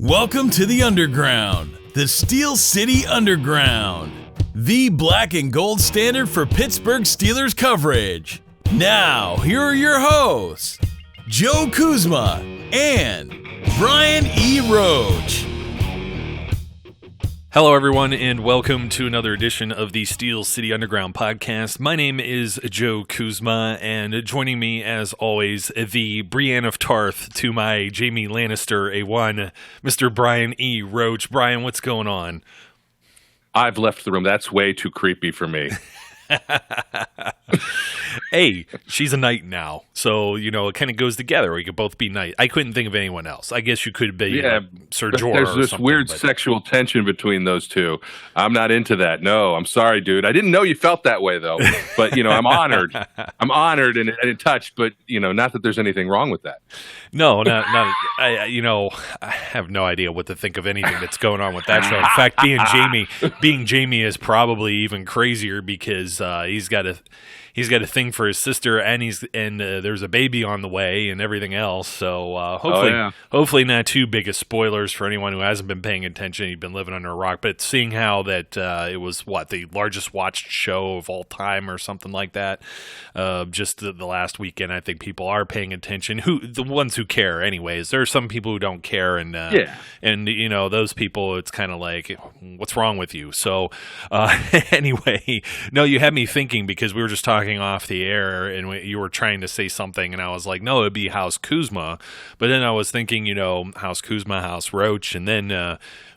Welcome to the Underground, the Steel City Underground, the black and gold standard for Pittsburgh Steelers coverage. Now, here are your hosts, Joe Kuzma and Brian E. Roach. Hello, everyone, and welcome to another edition of the Steel City Underground podcast. My name is Joe Kuzma, and joining me, as always, the Brienne of Tarth to my Jamie Lannister A1, Mr. Brian E. Roach. Brian, what's going on? I've left the room. That's way too creepy for me. Hey, she's a knight now, so, you know, it kind of goes together. We could both be knight. I couldn't think of anyone else. I guess you could be Sir Jorah. There's this weird sexual tension between those two. I'm not into that. No, I'm sorry, dude. I didn't know you felt that way, though. But, you know, I'm honored. I'm honored and touched, but, you know, not that there's anything wrong with that. No, not. I have no idea what to think of anything that's going on with that show. In fact, being Jamie is probably even crazier because he's got a thing for his sister, and there's a baby on the way and everything else. So hopefully not too big of spoilers for anyone who hasn't been paying attention. You've been living under a rock, but seeing how that it was the largest watched show of all time or something like that, just the last weekend, I think people are paying attention. The ones who care, anyways. There are some people who don't care, and you know, those people, it's kind of like, what's wrong with you? So anyway, no, you had me thinking because we were just talking off the air and you were trying to say something and I was like, no, it'd be House Kuzma. But then I was thinking, you know, House Kuzma, House Roach. And then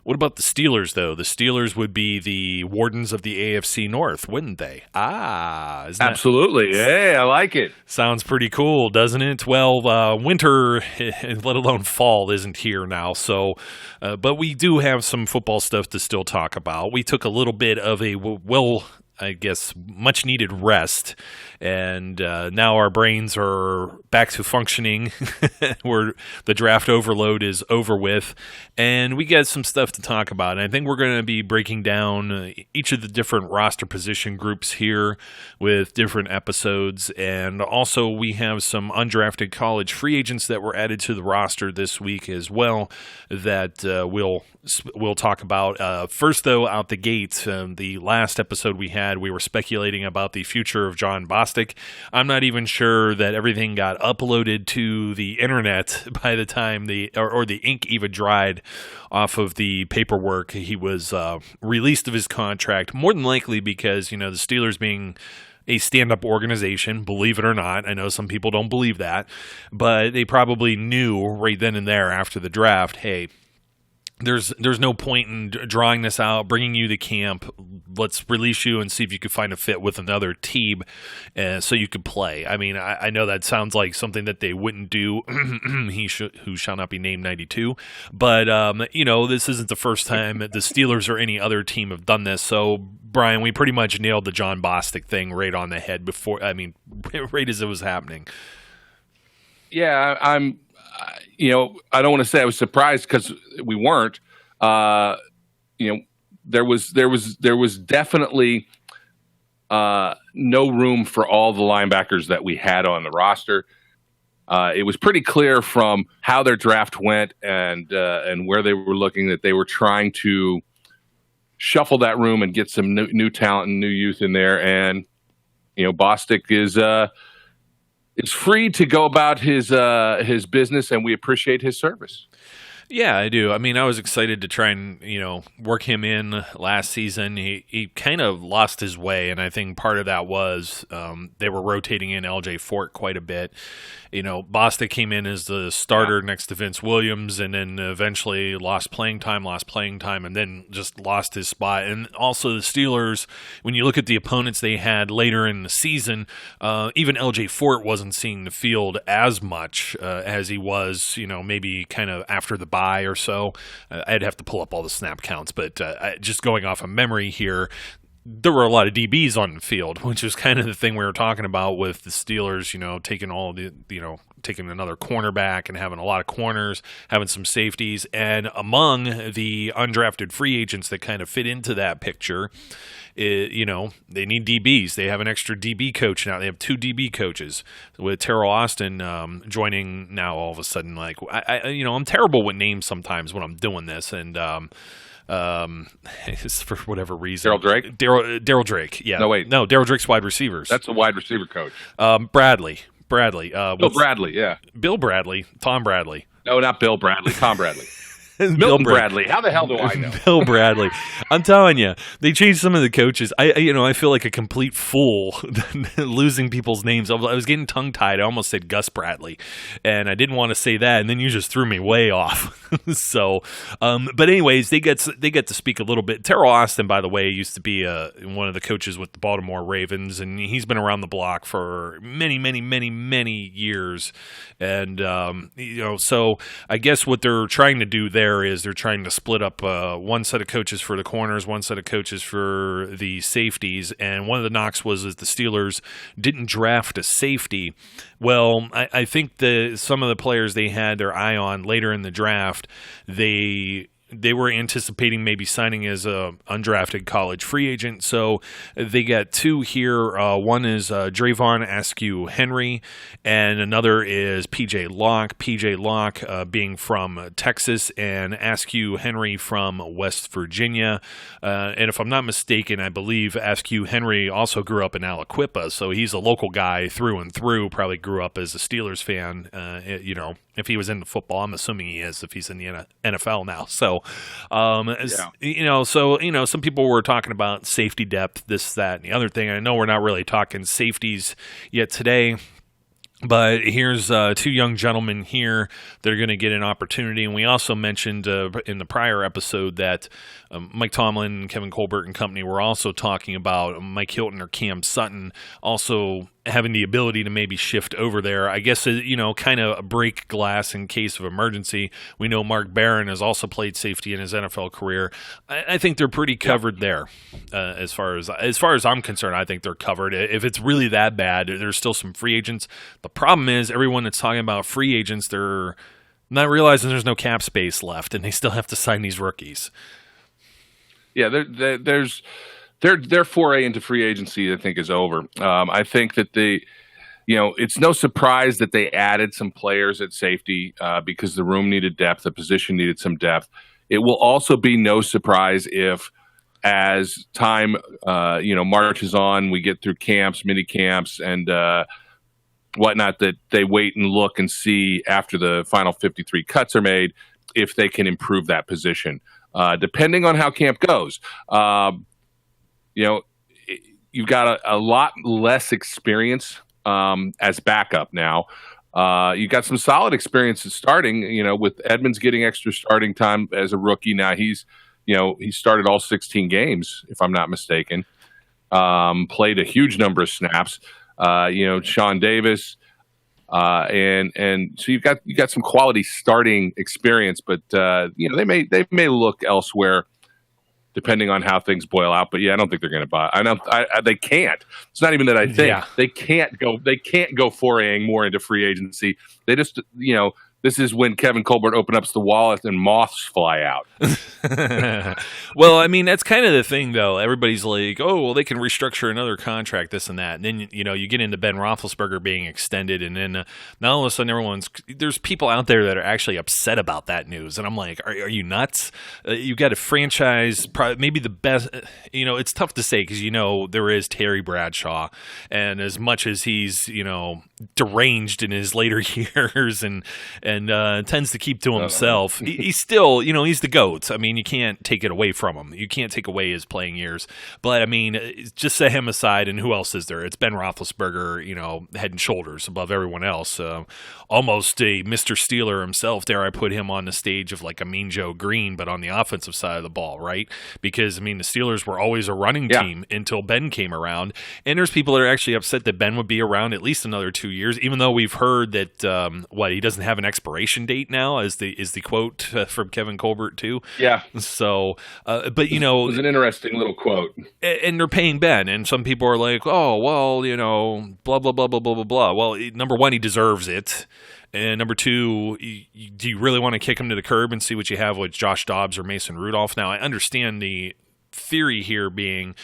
what about the Steelers, though? The Steelers would be the wardens of the AFC North, wouldn't they? Absolutely. Hey, I like it. Sounds pretty cool, doesn't it? Well, winter, let alone fall, isn't here now. So, but we do have some football stuff to still talk about. We took a little bit of a, I guess, much needed rest, and now our brains are back to functioning where the draft overload is over with, and we got some stuff to talk about. And I think we're going to be breaking down each of the different roster position groups here with different episodes, and also we have some undrafted college free agents that were added to the roster this week as well that we'll talk about. First, though, out the gate, the last episode we had, we were speculating about the future of John Bostick. I'm not even sure that everything got uploaded to the internet by the time the ink even dried off of the paperwork. He was released of his contract, more than likely because, you know, the Steelers being a stand-up organization, believe it or not. I know some people don't believe that, but they probably knew right then and there after the draft, hey, there's no point in drawing this out, bringing you to camp. Let's release you and see if you can find a fit with another team so you can play. I mean, I know that sounds like something that they wouldn't do. Who shall not be named 92. But, you know, this isn't the first time that the Steelers or any other team have done this. So, Brian, we pretty much nailed the John Bostick thing right on the head right as it was happening. Yeah, you know, I don't want to say I was surprised because we weren't. You know, there was definitely no room for all the linebackers that we had on the roster. It was pretty clear from how their draft went and where they were looking that they were trying to shuffle that room and get some new talent and new youth in there. And you know, Bostick is free to go about his business, and we appreciate his service. Yeah, I do. I mean, I was excited to try and, you know, work him in last season. He kind of lost his way, and I think part of that was they were rotating in L.J. Fort quite a bit. You know, Bostick came in as the starter next to Vince Williams, and then eventually lost playing time, and then just lost his spot. And also the Steelers, when you look at the opponents they had later in the season, even L.J. Fort wasn't seeing the field as much as he was, you know, maybe kind of after the bye or so. I'd have to pull up all the snap counts, but just going off of memory here, there were a lot of DBs on the field, which is kind of the thing we were talking about with the Steelers, you know, taking all the, you know, taking another cornerback and having a lot of corners, having some safeties. And among the undrafted free agents that kind of fit into that picture, they need DBs. They have an extra DB coach now. They have 2 DB coaches with Terrell Austin joining now all of a sudden. Like, I'm terrible with names sometimes when I'm doing this. And for whatever reason. Daryl Drake? Daryl Drake, yeah. No, Daryl Drake's wide receivers. That's the wide receiver coach. Bradley. Bill Bradley, yeah. Bill Bradley, Tom Bradley. No, not Bill Bradley, Tom Bradley. Milton Bradley. How the hell do I know? Bill Bradley. I'm telling you, they changed some of the coaches. I feel like a complete fool losing people's names. I was getting tongue-tied. I almost said Gus Bradley, and I didn't want to say that, and then you just threw me way off. So, but anyways, they get to speak a little bit. Terrell Austin, by the way, used to be one of the coaches with the Baltimore Ravens, and he's been around the block for many, many, many, many years. And, so I guess what they're trying to do there is they're trying to split up one set of coaches for the corners, one set of coaches for the safeties, and one of the knocks was that the Steelers didn't draft a safety. Well, I think some of the players they had their eye on later in the draft, they were anticipating maybe signing as a undrafted college free agent. So they got 2 here. One is Drayvon Askew-Henry, and another is P.J. Locke. P.J. Locke being from Texas, and Askew-Henry from West Virginia. And if I'm not mistaken, I believe Askew-Henry also grew up in Aliquippa, so he's a local guy through and through. Probably grew up as a Steelers fan. If he was into football, I'm assuming he is if he's in the NFL now. So, some people were talking about safety depth, this, that, and the other thing. I know we're not really talking safeties yet today, but here's 2 young gentlemen here that are going to get an opportunity. And we also mentioned in the prior episode that Mike Tomlin, Kevin Colbert, and company were also talking about Mike Hilton or Cam Sutton also having the ability to maybe shift over there. I guess, kind of break glass in case of emergency. We know Mark Barron has also played safety in his NFL career. I think they're pretty covered there. As far as I'm concerned, I think they're covered. If it's really that bad, there's still some free agents. The problem is everyone that's talking about free agents, they're not realizing there's no cap space left, and they still have to sign these rookies. Yeah, their foray into free agency, I think, is over. I think that it's no surprise that they added some players at safety because the room needed depth, the position needed some depth. It will also be no surprise if, as time marches on, we get through camps, mini camps, and whatnot, that they wait and look and see after the final 53 cuts are made if they can improve that position. Depending on how camp goes. You've got a lot less experience as backup now. You got some solid experience in starting, with Edmonds getting extra starting time as a rookie. Now he started all 16 games, if I'm not mistaken. Played a huge number of snaps. Sean Davis, and so you got some quality starting experience, but they may look elsewhere depending on how things boil out. But yeah, I don't think they're going to buy. They can't. It's not even that I think they can't go foraying more into free agency. They just this is when Kevin Colbert opens up the wallet and moths fly out. Well, I mean, that's kind of the thing, though. Everybody's like, oh, well, they can restructure another contract, this and that. And then, you get into Ben Roethlisberger being extended. And then now all of a sudden there's people out there that are actually upset about that news. And I'm like, are you nuts? You've got a franchise, maybe the best. It's tough to say because, there is Terry Bradshaw. And as much as he's, deranged in his later years and tends to keep to himself, he's still, he's the GOAT. I mean, you can't take it away from him. You can't take away his playing years. But, I mean, just set him aside, and who else is there? It's Ben Roethlisberger, head and shoulders above everyone else. Almost a Mr. Steeler himself. Dare I put him on the stage of like a Mean Joe Green, but on the offensive side of the ball, right? Because, I mean, the Steelers were always a running team until Ben came around. And there's people that are actually upset that Ben would be around at least another 2 years, even though we've heard that, he doesn't have an expiration date now, is the quote from Kevin Colbert too. Yeah. So, but it was an interesting little quote. And they're paying Ben, and some people are like, oh, well, blah blah blah blah blah blah blah. Well, number one, he deserves it. And number two, do you really want to kick him to the curb and see what you have with Josh Dobbs or Mason Rudolph? Now, I understand the theory here being,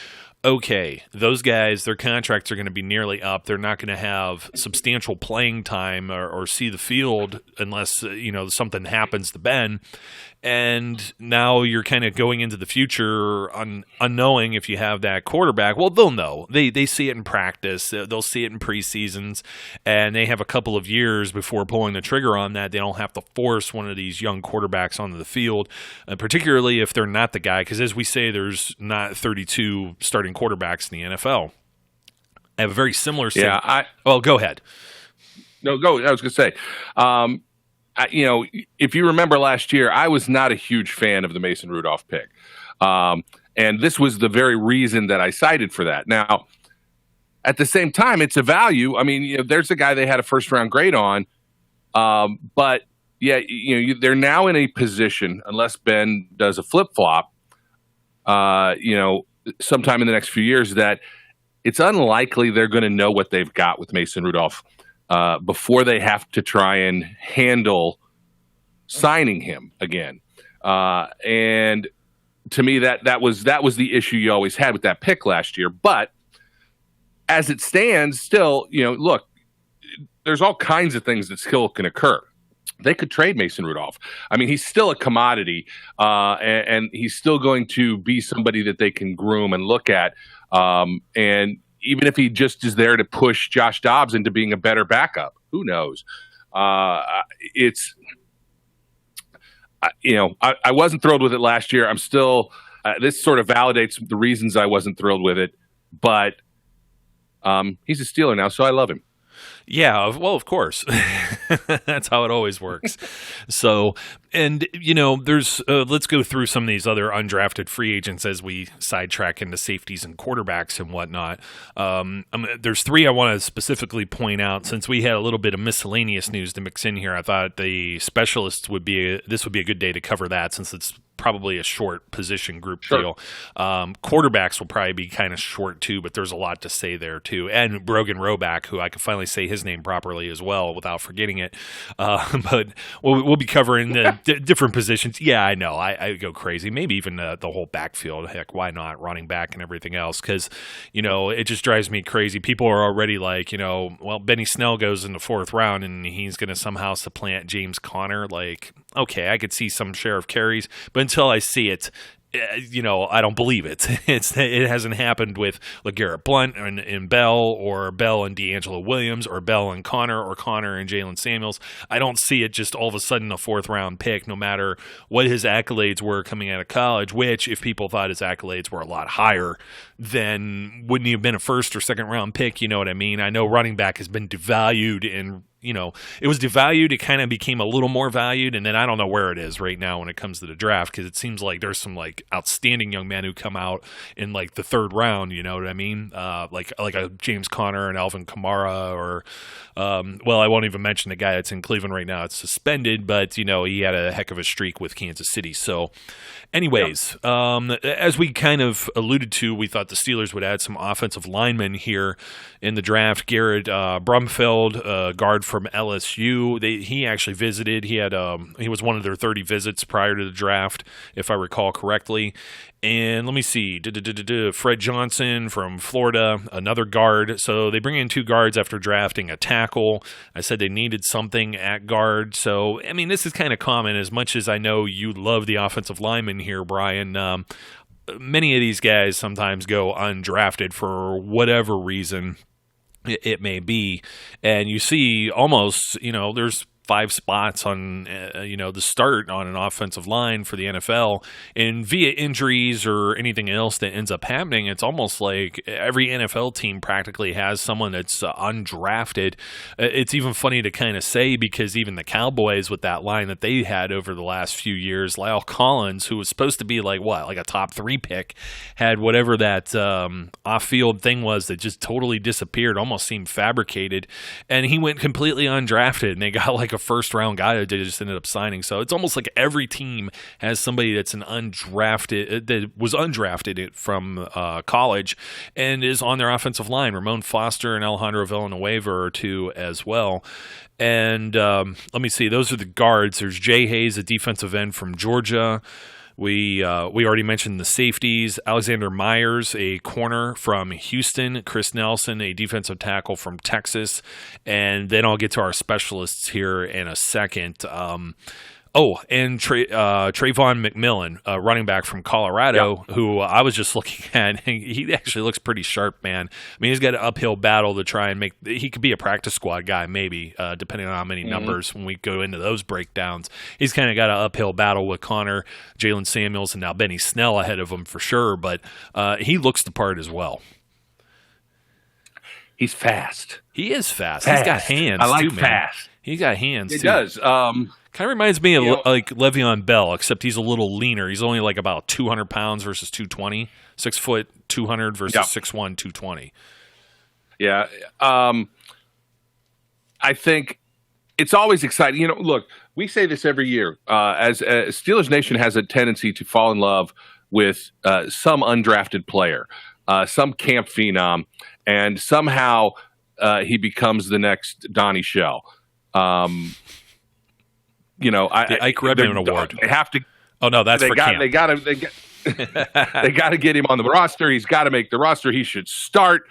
okay, those guys, their contracts are going to be nearly up. They're not going to have substantial playing time or see the field unless, something happens to Ben. And now you're kind of going into the future unknowing if you have that quarterback. Well, they'll know. They see it in practice. They'll see it in preseasons. And they have a couple of years before pulling the trigger on that. They don't have to force one of these young quarterbacks onto the field, particularly if they're not the guy. Because as we say, there's not 32 starting quarterbacks in the NFL. I have a very similar... Well, go ahead. No, go. I was going to say... if you remember last year, I was not a huge fan of the Mason Rudolph pick. And this was the very reason that I cited for that. Now, at the same time, it's a value. I mean, there's a guy they had a first-round grade on. But, yeah, they're now in a position, unless Ben does a flip-flop, sometime in the next few years, that it's unlikely they're going to know what they've got with Mason Rudolph before they have to try and handle signing him again. And to me, that was the issue you always had with that pick last year. But as it stands, still, look, there's all kinds of things that still can occur. They could trade Mason Rudolph. I mean, he's still a commodity, and he's still going to be somebody that they can groom and look at. And even if he just is there to push Josh Dobbs into being a better backup, who knows? I wasn't thrilled with it last year. I'm still, this sort of validates the reasons I wasn't thrilled with it, but he's a Steeler now, so I love him. Yeah, well, of course. That's how it always works. So, and, there's, let's go through some of these other undrafted free agents as we sidetrack into safeties and quarterbacks and whatnot. There's three I want to specifically point out. Since we had a little bit of miscellaneous news to mix in here, I thought the specialists this would be a good day to cover that, since it's probably a short position group deal. Quarterbacks will probably be kind of short too, but there's a lot to say there too. And Brogan Roback, who I could finally say his name properly as well without forgetting it. But we'll be covering the different positions. Yeah, I know. I go crazy. Maybe even the whole backfield. Heck, why not? Running back and everything else. Because, it just drives me crazy. People are already like, well, Benny Snell goes in the fourth round and he's going to somehow supplant James Conner. Like, okay, I could see some share of carries, but until I see it, I don't believe it. It hasn't happened with LeGarrette Blount and Bell, or Bell and D'Angelo Williams, or Bell and Connor, or Connor and Jalen Samuels. I don't see it just all of a sudden a fourth round pick, no matter what his accolades were coming out of college, which if people thought his accolades were a lot higher, then wouldn't he have been a first or second round pick? You know what I mean? I know running back has been devalued and it was devalued. It kind of became a little more valued, and then I don't know where it is right now when it comes to the draft, because it seems like there's some like outstanding young men who come out in like the third round. You know what I mean? Like a James Conner and Alvin Kamara, or I won't even mention the guy that's in Cleveland right now. It's suspended, but he had a heck of a streak with Kansas City. So, anyways, as we kind of alluded to, we thought the Steelers would add some offensive linemen here in the draft. Garrett Brumfeld, guard from LSU. He actually visited. He was one of their 30 visits prior to the draft, if I recall correctly. And let me see, Fred Johnson from Florida, another guard. So they bring in two guards after drafting a tackle. I said they needed something at guard. So, I mean, this is kind of common. As much as I know you love the offensive lineman here, Brian, many of these guys sometimes go undrafted for whatever reason it may be, and you see almost, there's 5 spots on, the start on an offensive line for the NFL, and via injuries or anything else that ends up happening, it's almost like every NFL team practically has someone that's undrafted. It's even funny to kind of say, because even the Cowboys, with that line that they had over the last few years, Lyle Collins, who was supposed to be like a top 3 pick, had whatever that off-field thing was that just totally disappeared, almost seemed fabricated, and he went completely undrafted, and they got like a first-round guy that they just ended up signing. So it's almost like every team has somebody that's an undrafted, that was undrafted from college and is on their offensive line. Ramon Foster and Alejandro Villanueva are two as well. And let me see, those are the guards. There's Jay Hayes, a defensive end from Georgia. We already mentioned the safeties. Alexander Myers, a corner from Houston. Chris Nelson, a defensive tackle from Texas. And then I'll get to our specialists here in a second. And Trayvon McMillan, running back from Colorado, who I was just looking at. He actually looks pretty sharp, man. I mean, he's got an uphill battle to try and make. He could be a practice squad guy, maybe, depending on how many numbers when we go into those breakdowns. He's kind of got an uphill battle with Connor, Jalen Samuels, and now Benny Snell ahead of him for sure. But he looks the part as well. He's fast. He is fast. He's got hands, I like too, man. fast. He's got hands, He too. does. Kind of reminds me of like Le'Veon Bell, except he's a little leaner. He's only like about 200 pounds versus 220. 6 foot 200 versus 6'1", 220. Yeah. I think it's always exciting. You know, look, we say this every year. As Steelers Nation has a tendency to fall in love with some undrafted player, some camp phenom, and somehow he becomes the next Donnie Shell. The Ike Redmond Award. They have to. Oh no, that's for camp. They got to get him on the roster. He's got to make the roster. He should start.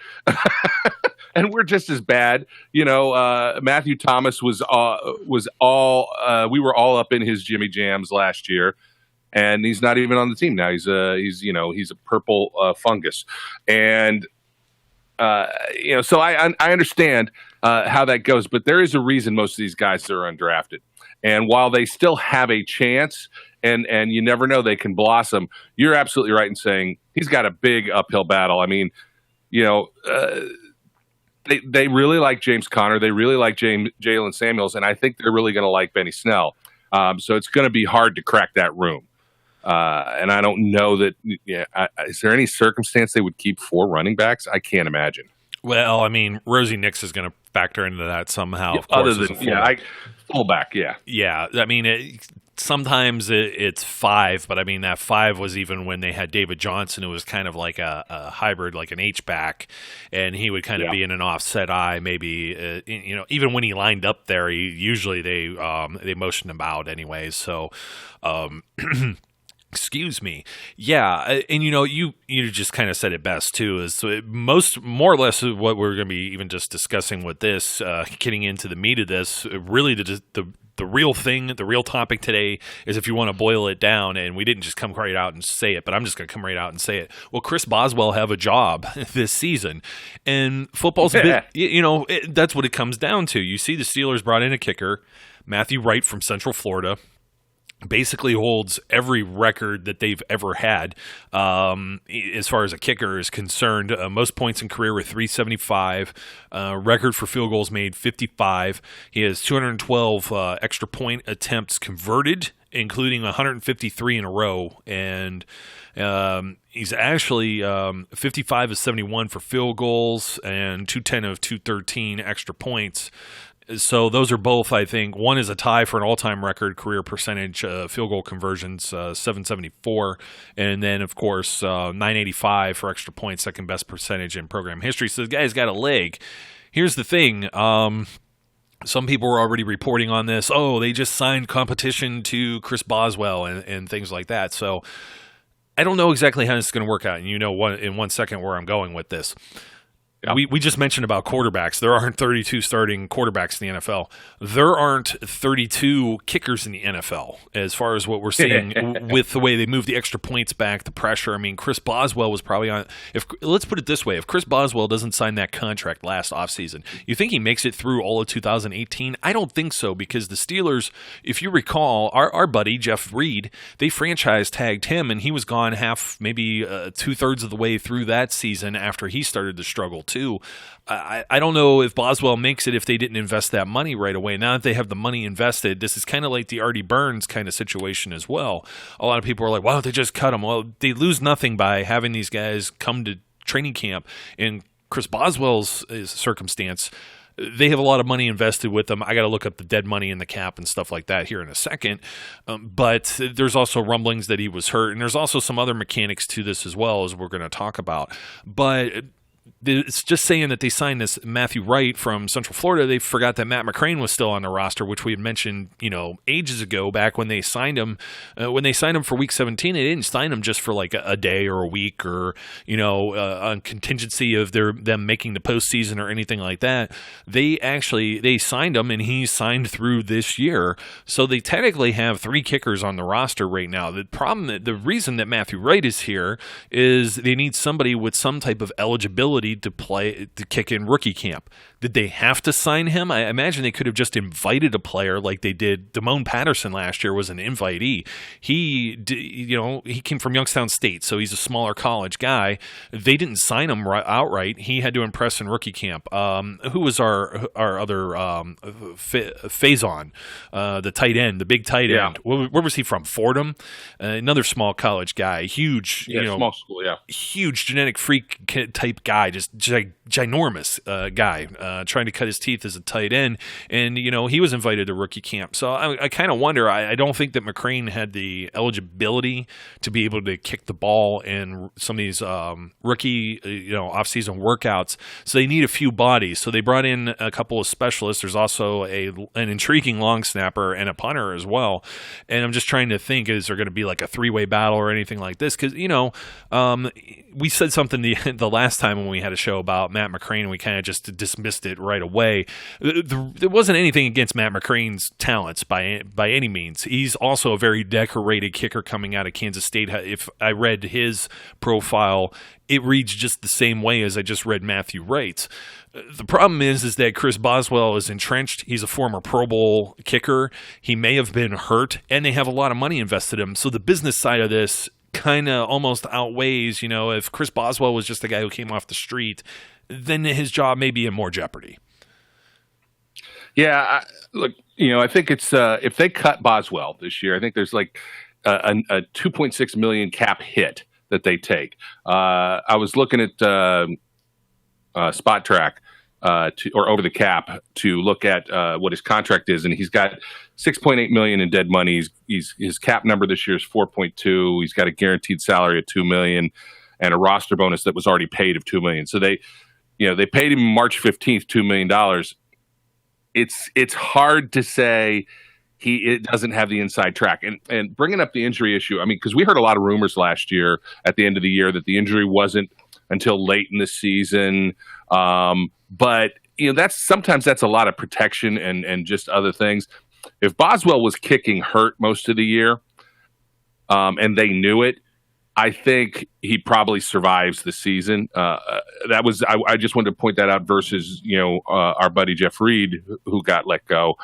And we're just as bad. Matthew Thomas was all. We were all up in his Jimmy Jams last year, and he's not even on the team now. He's a purple fungus, and so I understand how that goes, but there is a reason most of these guys are undrafted. And while they still have a chance, and you never know, they can blossom, you're absolutely right in saying he's got a big uphill battle. I mean, they really like James Conner. They really like Jalen Samuels, and I think they're really going to like Benny Snell. So it's going to be hard to crack that room. And I don't know that is there any circumstance they would keep 4 running backs? I can't imagine. Well, I mean, Rosie Nix is going to factor into that somehow. Of other course, than fullback, yeah. Yeah, I mean, sometimes it's 5, but I mean that 5 was even when they had David Johnson, who was kind of like a hybrid, like an H-back, and he would kind of be in an offset eye, maybe. Even when he lined up there, they motioned him out anyways. So. Excuse me. Yeah, and you just kind of said it best too. Is more or less what we're going to be even just discussing with this, getting into the meat of this. Really, the real thing, the real topic today is, if you want to boil it down, and we didn't just come right out and say it, but I'm just going to come right out and say it. Will Chris Boswell have a job this season? And football's a bit, that's what it comes down to. You see, the Steelers brought in a kicker, Matthew Wright from Central Florida. Basically holds every record that they've ever had as far as a kicker is concerned. Most points in career were 375. Record for field goals made, 55. He has 212 extra point attempts converted, including 153 in a row. And he's actually 55 of 71 for field goals and 210 of 213 extra points. So those are both, I think, one is a tie for an all-time record career percentage field goal conversions, 774, and then, of course, 985 for extra points, second best percentage in program history. So the guy's got a leg. Here's the thing. Some people were already reporting on this. Oh, they just signed competition to Chris Boswell and things like that. So I don't know exactly how this is going to work out, and in 1 second where I'm going with this. We just mentioned about quarterbacks. There aren't 32 starting quarterbacks in the NFL. There aren't 32 kickers in the NFL as far as what we're seeing with the way they move the extra points back, the pressure. I mean, Chris Boswell was probably on – let's put it this way. If Chris Boswell doesn't sign that contract last offseason, you think he makes it through all of 2018? I don't think so, because the Steelers, if you recall, our buddy Jeff Reed, they franchise tagged him, and he was gone half, maybe 2/3 of the way through that season after he started to struggle too. I don't know if Boswell makes it if they didn't invest that money right away. Now that they have the money invested, this is kind of like the Artie Burns kind of situation as well. A lot of people are like, why don't they just cut him? Well, they lose nothing by having these guys come to training camp. In Chris Boswell's circumstance, they have a lot of money invested with them. I got to look up the dead money in the cap and stuff like that here in a second. But there's also rumblings that he was hurt, and there's also some other mechanics to this as well, as we're going to talk about. But it's just saying that they signed this Matthew Wright from Central Florida. They forgot that Matt McCrane was still on the roster, which we had mentioned, ages ago, back when they signed him. When they signed him for Week 17, they didn't sign him just for like a day or a week or, on contingency of them making the postseason or anything like that. They signed him, and he signed through this year. So they technically have 3 kickers on the roster right now. The reason that Matthew Wright is here is they need somebody with some type of eligibility to kick in rookie camp. Did they have to sign him? I imagine they could have just invited a player like they did. Damone Patterson last year was an invitee. He came from Youngstown State, so he's a smaller college guy. They didn't sign him outright. He had to impress in rookie camp. Who was our other Faison, the tight end, the big tight end? Where was he from? Fordham, another small college guy, huge, small school, huge genetic freak type guy, just ginormous guy. Trying to cut his teeth as a tight end, and he was invited to rookie camp. So I kind of wonder. I don't think that McCrane had the eligibility to be able to kick the ball in some of these rookie off-season workouts. So they need a few bodies. So they brought in a couple of specialists. There's also an intriguing long snapper and a punter as well. And I'm just trying to think: is there going to be like a 3-way battle or anything like this? Because we said something the last time when we had a show about Matt McCrane, and we kind of just dismissed it right away. There wasn't anything against Matt McCrane's talents by any means. He's also a very decorated kicker coming out of Kansas State. If I read his profile, it reads just the same way as I just read Matthew Wright's. The problem is that Chris Boswell is entrenched. He's a former Pro Bowl kicker. He may have been hurt, and they have a lot of money invested in him. So the business side of this kind of almost outweighs, if Chris Boswell was just a guy who came off the street, then his job may be in more jeopardy. Yeah, I think it's if they cut Boswell this year, I think there's like a $2.6 million cap hit that they take. I was looking at Spot Track or Over the Cap to look at what his contract is, and he's got $6.8 million in dead money. His cap number this year is 4.2. He's got a guaranteed salary of $2 million and a roster bonus that was already paid of $2 million. So they paid him March 15th $2 million. It's hard to say it doesn't have the inside track. And bringing up the injury issue, I mean, because we heard a lot of rumors last year at the end of the year that the injury wasn't until late in the season. But sometimes that's a lot of protection and just other things. If Boswell was kicking hurt most of the year, and they knew it, I think he probably survives the season. I just wanted to point that out versus, our buddy Jeff Reed, who got let go.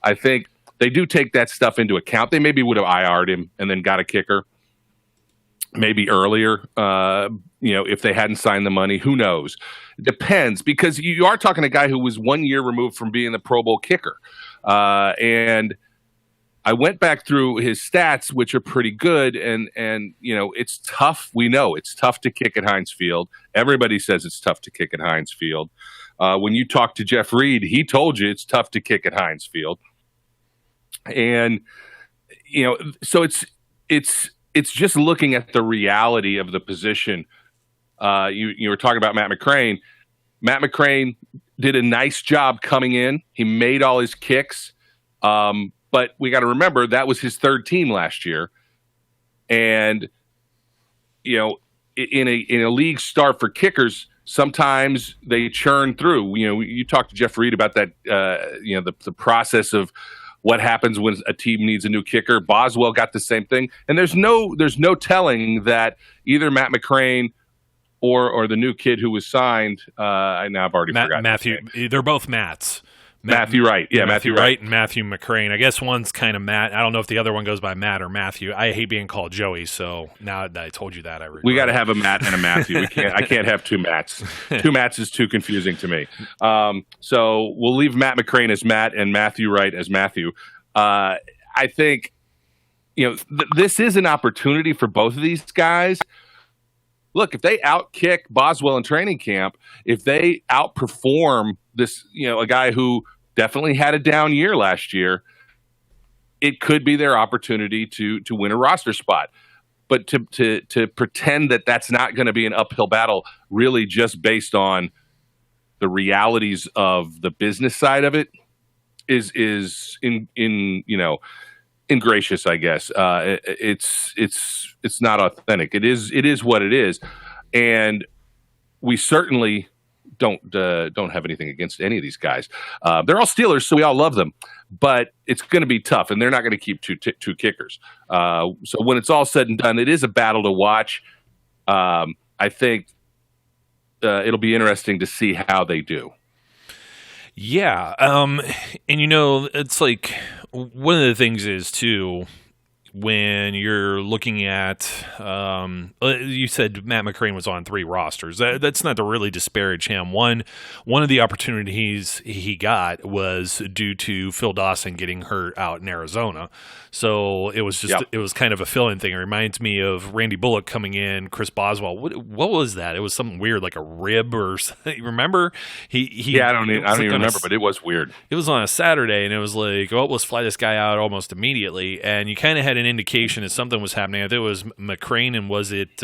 I think they do take that stuff into account. They maybe would have IR'd him and then got a kicker maybe earlier, if they hadn't signed the money. Who knows? It depends, because you are talking a guy who was 1 year removed from being the Pro Bowl kicker. And I went back through his stats, which are pretty good, and it's tough. We know it's tough to kick at Heinz Field. Everybody says it's tough to kick at Heinz Field. When you talk to Jeff Reed, he told you it's tough to kick at Heinz Field. And so it's just looking at the reality of the position. You were talking about Matt McCrane. Matt McCrane did a nice job coming in. He made all his kicks. But we got to remember that was his third team last year. And, in a league start for kickers, sometimes they churn through. You talked to Jeff Reed about that, the process of what happens when a team needs a new kicker. Boswell got the same thing. And there's no telling that either Matt McCrane or the new kid who was signed, I've already forgotten. Matthew, they're both Matts. Matthew Wright. Yeah, Matthew Wright and Matthew McCrane. I guess one's kind of Matt. I don't know if the other one goes by Matt or Matthew. I hate being called Joey, so now that I told you that, I regret. We got to have a Matt and a Matthew. I can't have two Matts. Two Matts is too confusing to me. So we'll leave Matt McCrane as Matt and Matthew Wright as Matthew. I think this is an opportunity for both of these guys. Look, if they outkick Boswell in training camp, if they outperform a guy who definitely had a down year last year. It could be their opportunity to win a roster spot. But to pretend that that's not going to be an uphill battle, really just based on the realities of the business side of it, is ingracious, I guess. It's not authentic. It is what it is, and we certainly don't have anything against any of these guys. They're all Steelers, so we all love them. But it's going to be tough, and they're not going to keep two kickers. So when it's all said and done, it is a battle to watch. I think it'll be interesting to see how they do. Yeah, and it's like one of the things is too, when you're looking at, you said Matt McCrane was on 3 rosters. That's not to really disparage him. One of the opportunities he got was due to Phil Dawson getting hurt out in Arizona. So it was just, It was kind of a fill-in thing. It reminds me of Randy Bullock coming in, Chris Boswell. What was that? It was something weird, like a rib or something. You remember? I don't even remember, but it was weird. It was on a Saturday, and it was like, let's fly this guy out almost immediately. And you kind of had an indication that something was happening. I think it was McCrane, and was it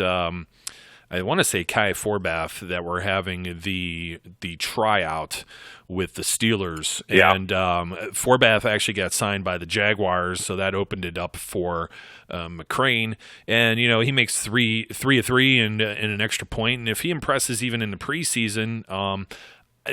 I want to say Kai Forbath that were having the tryout with the Steelers. Yeah. And Forbath actually got signed by the Jaguars, so that opened it up for McCrane. And, he makes three of three and an extra point. And if he impresses even in the preseason,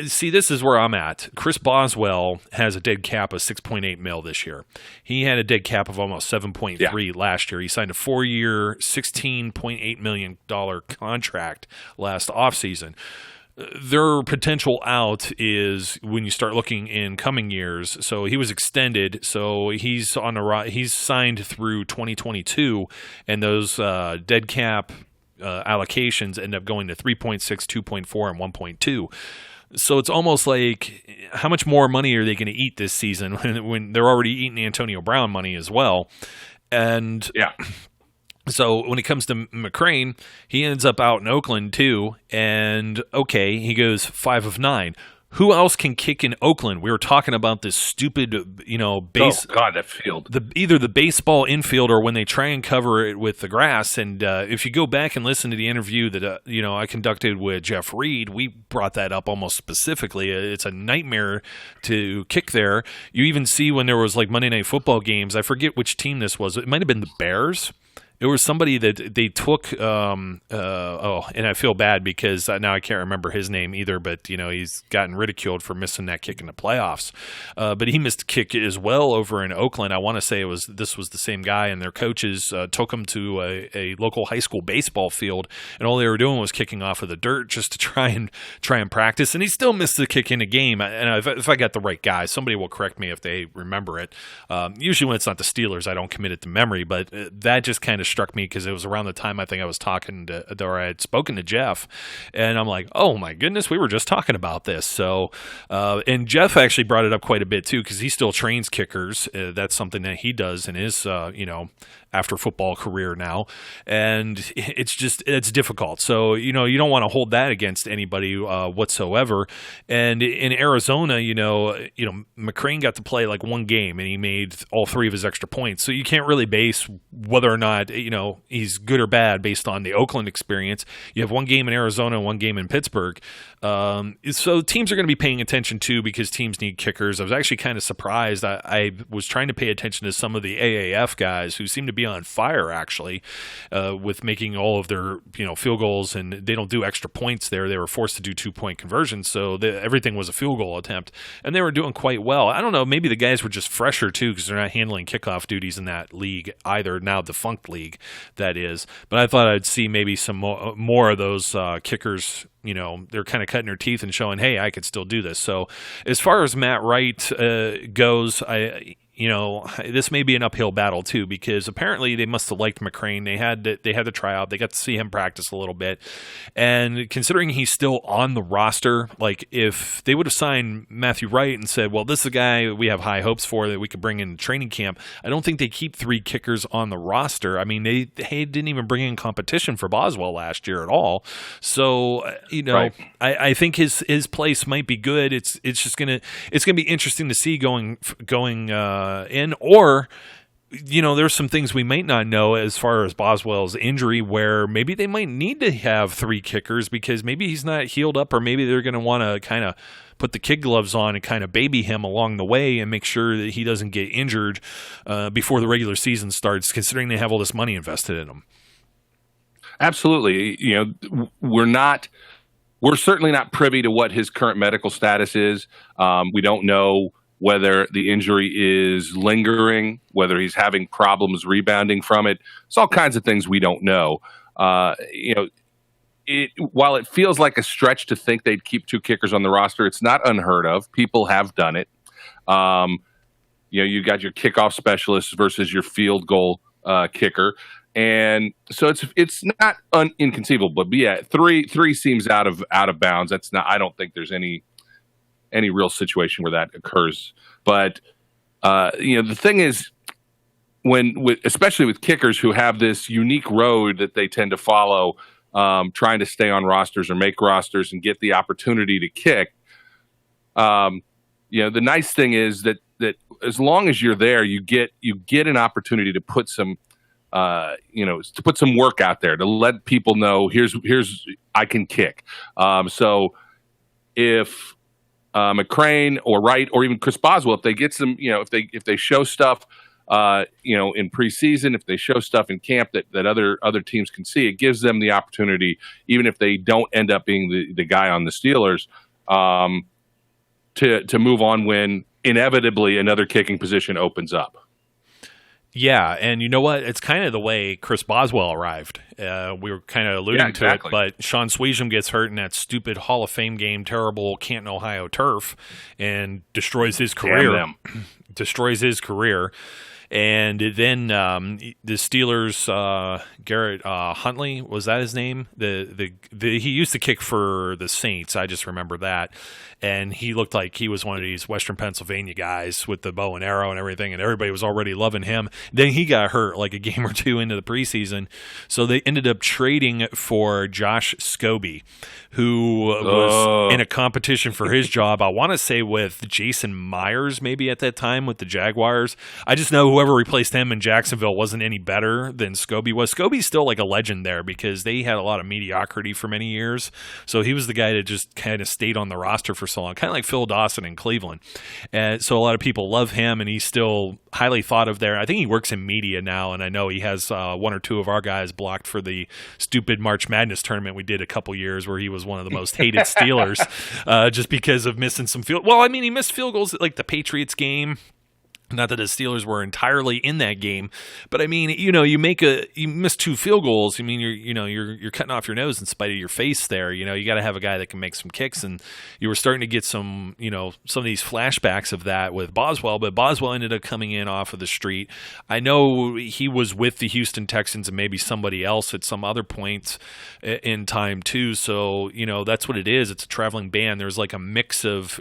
see, this is where I'm at. Chris Boswell has a dead cap of $6.8 million this year. He had a dead cap of almost $7.3 last year. He signed a 4-year, $16.8 million contract last offseason. Their potential out is when you start looking in coming years. So he was extended. So he's signed through 2022, and those dead cap allocations end up going to 3.6, 2.4, and 1.2. So it's almost like, how much more money are they going to eat this season when they're already eating Antonio Brown money as well? And so when it comes to McCrane, he ends up out in Oakland too. And okay, he goes 5 of 9. Who else can kick in Oakland? We were talking about this stupid, base. Oh God, that field. Either the baseball infield or when they try and cover it with the grass. And if you go back and listen to the interview that I conducted with Jeff Reed, we brought that up almost specifically. It's a nightmare to kick there. You even see when there was like Monday Night Football games. I forget which team this was. It might have been the Bears. It was somebody that they took, and I feel bad because now I can't remember his name either, but, he's gotten ridiculed for missing that kick in the playoffs. But he missed a kick as well over in Oakland. I want to say this was the same guy, and their coaches took him to a local high school baseball field, and all they were doing was kicking off of the dirt just to try and practice, and he still missed the kick in a game. And if I got the right guy, somebody will correct me if they remember it. Usually when it's not the Steelers, I don't commit it to memory, but that just kind of struck me because it was around the time I think I was talking to, or I had spoken to Jeff, and I'm like, oh my goodness, we were just talking about this. So, and Jeff actually brought it up quite a bit too, because he still trains kickers. That's something that he does in his, after football career now, and it's difficult. So you don't want to hold that against anybody whatsoever. And in Arizona, McCrane got to play like one game, and he made all 3 of his extra points. So you can't really base whether or not he's good or bad based on the Oakland experience. You have one game in Arizona, one game in Pittsburgh. So teams are going to be paying attention too, because teams need kickers. I was actually kind of surprised. I was trying to pay attention to some of the AAF guys who seem to be on fire actually, with making all of their field goals, and they don't do extra points there. They were forced to do 2-point conversions, so everything was a field goal attempt, and they were doing quite well. I don't know, maybe the guys were just fresher too, because they're not handling kickoff duties in that league either, now defunct league that is. But I thought I'd see maybe some more of those kickers. They're kind of cutting their teeth and showing, hey, I could still do this. So as far as Matt Wright goes, this may be an uphill battle too, because apparently they must have liked McCrane. They had to try out. They got to see him practice a little bit, and considering he's still on the roster, like if they would have signed Matthew Wright and said, "Well, this is a guy we have high hopes for that we could bring in training camp," I don't think they keep 3 kickers on the roster. I mean, they didn't even bring in competition for Boswell last year at all. So Right. I think his place might be good. It's gonna be interesting to see going in, or there's some things we might not know as far as Boswell's injury, where maybe they might need to have 3 kickers because maybe he's not healed up, or maybe they're going to want to kind of put the kid gloves on and kind of baby him along the way and make sure that he doesn't get injured before the regular season starts, considering they have all this money invested in him. Absolutely. We're certainly not privy to what his current medical status is. We don't know whether the injury is lingering, whether he's having problems rebounding from it. It's all kinds of things we don't know. While it feels like a stretch to think they'd keep 2 kickers on the roster, it's not unheard of. People have done it. You got your kickoff specialist versus your field goal kicker. And so it's not inconceivable, but yeah, three seems out of bounds. That's not. I don't think there's any real situation where that occurs. But the thing is, especially with kickers who have this unique road that they tend to follow, trying to stay on rosters or make rosters and get the opportunity to kick. The nice thing is that as long as you're there, you get an opportunity to put some. To put some work out there, to let people know here's I can kick. So if McCrane or Wright or even Chris Boswell, if they get some, if they show stuff, in preseason, if they show stuff in camp that other teams can see, it gives them the opportunity, even if they don't end up being the guy on the Steelers, to move on when inevitably another kicking position opens up. Yeah, and you know what? It's kind of the way Chris Boswell arrived. We were kind of alluding to it, but Sean Sweesham gets hurt in that stupid Hall of Fame game, terrible Canton, Ohio turf, and destroys his career. Destroys his career. And then the Steelers, Garrett Huntley, was that his name? He used to kick for the Saints. I just remember that. And he looked like he was one of these Western Pennsylvania guys with the bow and arrow and everything, and everybody was already loving him. Then he got hurt like a game or 2 into the preseason. So they ended up trading for Josh Scobie, who was in a competition for his job, I want to say with Jason Myers maybe at that time with the Jaguars. I just know whoever replaced him in Jacksonville wasn't any better than Scobie was. Scobie's still like a legend there because they had a lot of mediocrity for many years. So he was the guy that just kind of stayed on the roster for so long, kind of like Phil Dawson in Cleveland. And so a lot of people love him, and he's still highly thought of there. I think he works in media now, and I know he has 1 or 2 of our guys blocked for the stupid March Madness tournament we did a couple years where he was one of the most hated Steelers just because of missing some field. Well, I mean, he missed field goals at like the Patriots game. Not that the Steelers were entirely in that game, but I mean, you miss 2 field goals. I mean, you're cutting off your nose in spite of your face there. You got to have a guy that can make some kicks, and you were starting to get some of these flashbacks of that with Boswell, but Boswell ended up coming in off of the street. I know he was with the Houston Texans and maybe somebody else at some other points in time too. So, that's what it is. It's a traveling band. There's like a mix of,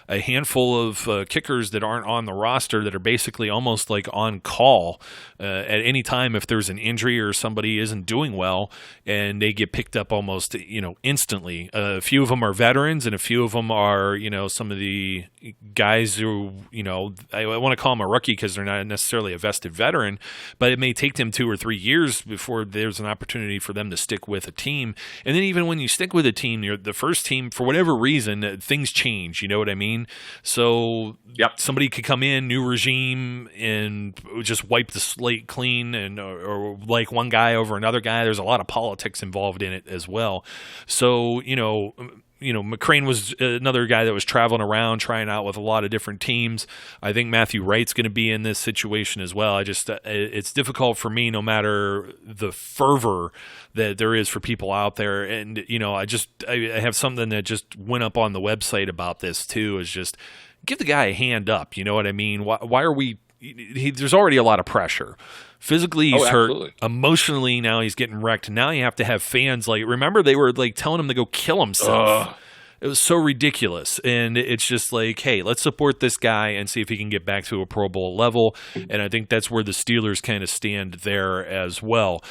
a handful of kickers that aren't on the roster that are basically almost like on call at any time if there's an injury or somebody isn't doing well, and they get picked up almost instantly. A few of them are veterans, and a few of them are some of the guys who I want to call them a rookie because they're not necessarily a vested veteran, but it may take them 2 or 3 years before there's an opportunity for them to stick with a team. And then even when you stick with a team, you're the first team, for whatever reason, things change. You know what I mean? So somebody could come in, new regime, and just wipe the slate clean, and or like one guy over another guy. There's a lot of politics involved in it as well. So McCrane was another guy that was traveling around, trying out with a lot of different teams. I think Matthew Wright's going to be in this situation as well. It's difficult for me, no matter the fervor that there is for people out there. And, I have something that just went up on the website about this too, is just, give the guy a hand up. You know what I mean? Why are we? There's already a lot of pressure. Physically, he's hurt. Emotionally, now he's getting wrecked. Now you have to have fans remember they were telling him to go kill himself. It was so ridiculous. And it's just hey, let's support this guy and see if he can get back to a Pro Bowl level. And I think that's where the Steelers kind of stand there as well.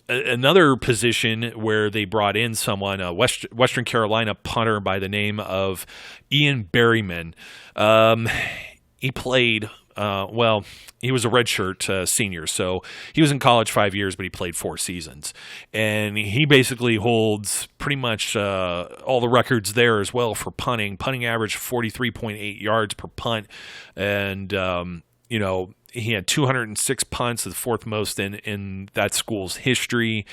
Another position where they brought in someone, a Western Carolina punter by the name of Ian Berryman. He played, he was a redshirt senior, so he was in college 5 years, but he played 4 seasons. And he basically holds pretty much all the records there as well for punting. Punting average 43.8 yards per punt. And, he had 206 punts, the 4th most in that school's history.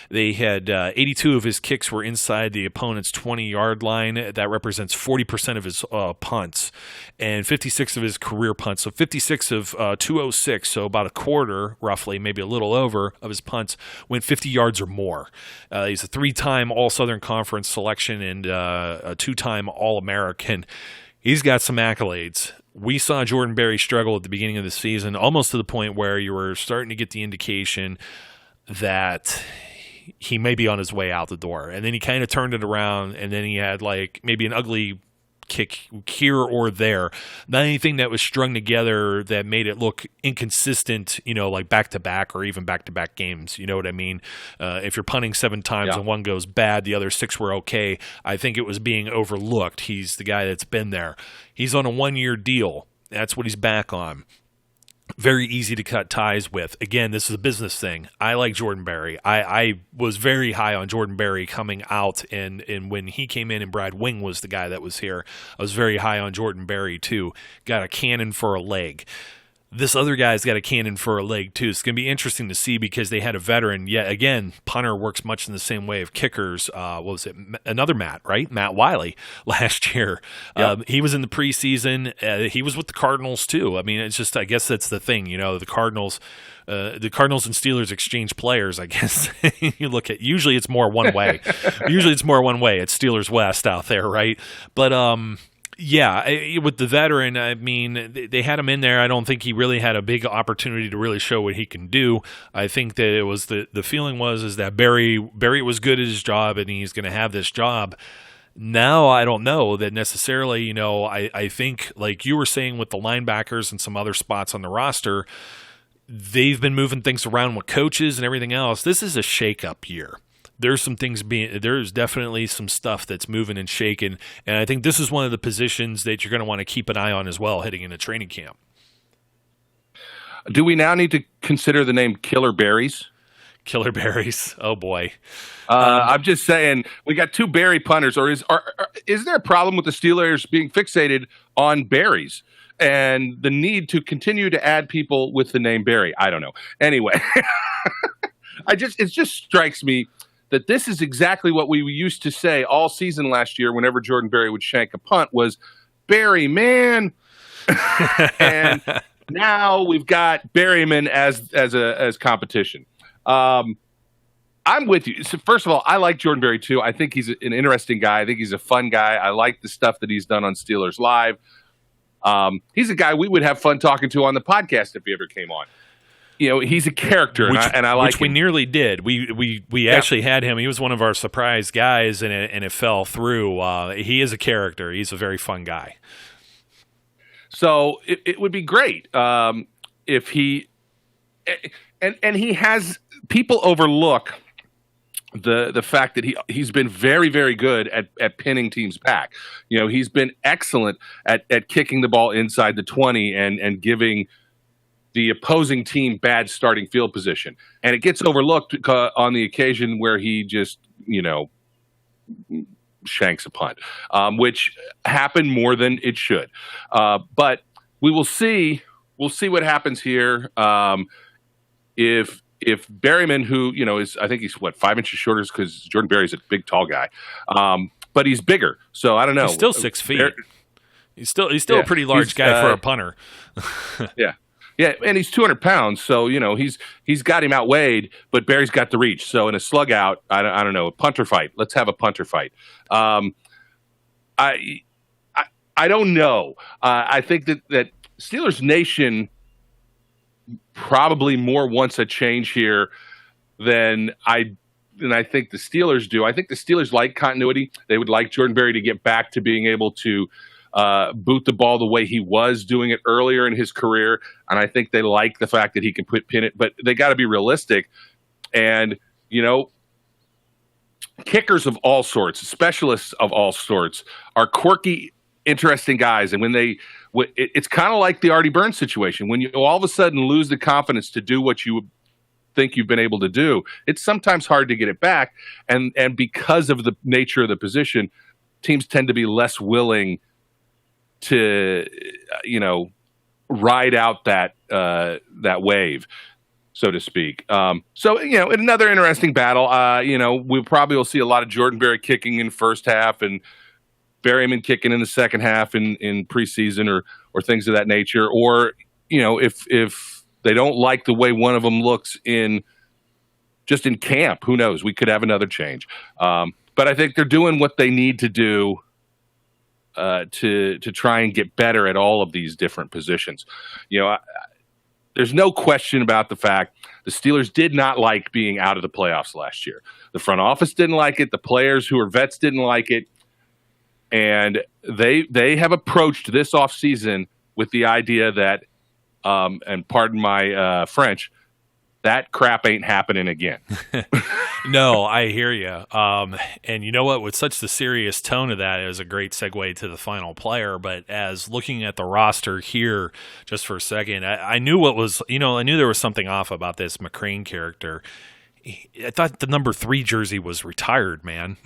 They had 82 of his kicks were inside the opponent's 20-yard line. That represents 40% of his punts, and 56 of his career punts. So 56 of 206, so about a quarter, roughly, maybe a little over, of his punts went 50 yards or more. He's a 3-time All-Southern Conference selection and a 2-time All-American. He's got some accolades. We saw Jordan Berry struggle at the beginning of the season, almost to the point where you were starting to get the indication that he may be on his way out the door. And then he kind of turned it around, and then he had maybe an ugly kick here or there. Not anything that was strung together that made it look inconsistent, back-to-back or even back-to-back games. You know what I mean? If you're punting 7 times and one goes bad, the other 6 were okay. I think it was being overlooked. He's the guy that's been there. He's on a 1-year deal. That's what he's back on. Very easy to cut ties with. Again, this is a business thing. I like Jordan Berry. I was very high on Jordan Berry coming out, and when he came in and Brad Wing was the guy that was here, I was very high on Jordan Berry too. Got a cannon for a leg. This other guy's got a cannon for a leg too. It's going to be interesting to see because they had a veteran. Yet again, punter works much in the same way of kickers. What was it? Another Matt, right? Matt Wiley last year. Yep. He was in the preseason. He was with the Cardinals too. I mean, it's just, I guess that's the thing. The Cardinals and Steelers exchange players, I guess. You look at, usually it's more one way. It's Steelers West out there, right? But, yeah, with the veteran, I mean, they had him in there. I don't think he really had a big opportunity to really show what he can do. I think that it was the feeling was that Barry was good at his job and he's going to have this job. Now, I don't know that necessarily, I think like you were saying with the linebackers and some other spots on the roster, they've been moving things around with coaches and everything else. This is a shake-up year. There's definitely some stuff that's moving and shaking, and I think this is one of the positions that you're going to want to keep an eye on as well heading into training camp. Do we now need to consider the name Killer Berries? Killer Berries. Oh boy. I'm just saying we got 2 Berry punters, or is there a problem with the Steelers being fixated on berries and the need to continue to add people with the name Berry? I don't know. Anyway, it just strikes me that this is exactly what we used to say all season last year whenever Jordan Berry would shank a punt was, Berry, man. And now we've got Berryman as competition. I'm with you. So first of all, I like Jordan Berry too. I think he's an interesting guy. I think he's a fun guy. I like the stuff that he's done on Steelers Live. He's a guy we would have fun talking to on the podcast if he ever came on. He's a character, and I like which we nearly did. We actually had him. He was one of our surprise guys, and it fell through. He is a character. He's a very fun guy. So it would be great if he and he has people overlook the fact that he's been very, very good at pinning teams back. He's been excellent at kicking the ball inside the 20 and giving the opposing team bad starting field position. And it gets overlooked on the occasion where he just, shanks a punt, which happened more than it should. But we will see. We'll see what happens here. If Berryman, who, I think he's 5 inches shorter because Jordan Berry's a big, tall guy. But he's bigger. So I don't know. He's still 6 feet. He's still a pretty large guy for a punter. Yeah. Yeah, and he's 200 pounds, so he's got him outweighed, but Berry's got the reach. So in a slug out, I don't know, a punter fight. Let's have a punter fight. I don't know. I think that Steelers Nation probably more wants a change here than I think the Steelers do. I think the Steelers like continuity. They would like Jordan Berry to get back to being able to boot the ball the way he was doing it earlier in his career. And I think they like the fact that he can pin it, but they got to be realistic. And, kickers of all sorts, specialists of all sorts are quirky, interesting guys. And it's kind of like the Artie Burns situation. When you all of a sudden lose the confidence to do what you think you've been able to do, it's sometimes hard to get it back. And because of the nature of the position, teams tend to be less willing to, ride out that wave, so to speak. In another interesting battle, we probably will see a lot of Jordan Berry kicking in first half and Berryman kicking in the second half in preseason or things of that nature. Or, if they don't like the way one of them looks in camp, who knows? We could have another change. But I think they're doing what they need to do to try and get better at all of these different positions. There's no question about the fact the Steelers did not like being out of the playoffs last year. The front office didn't like it. The players who are vets didn't like it. And they have approached this offseason with the idea that, and pardon my French, that crap ain't happening again. No, I hear you. And you know what? With such the serious tone of that, it was a great segue to the final player. But as looking at the roster here, just for a second, I knew I knew there was something off about this McCrane character. I thought the number 3 jersey was retired, man.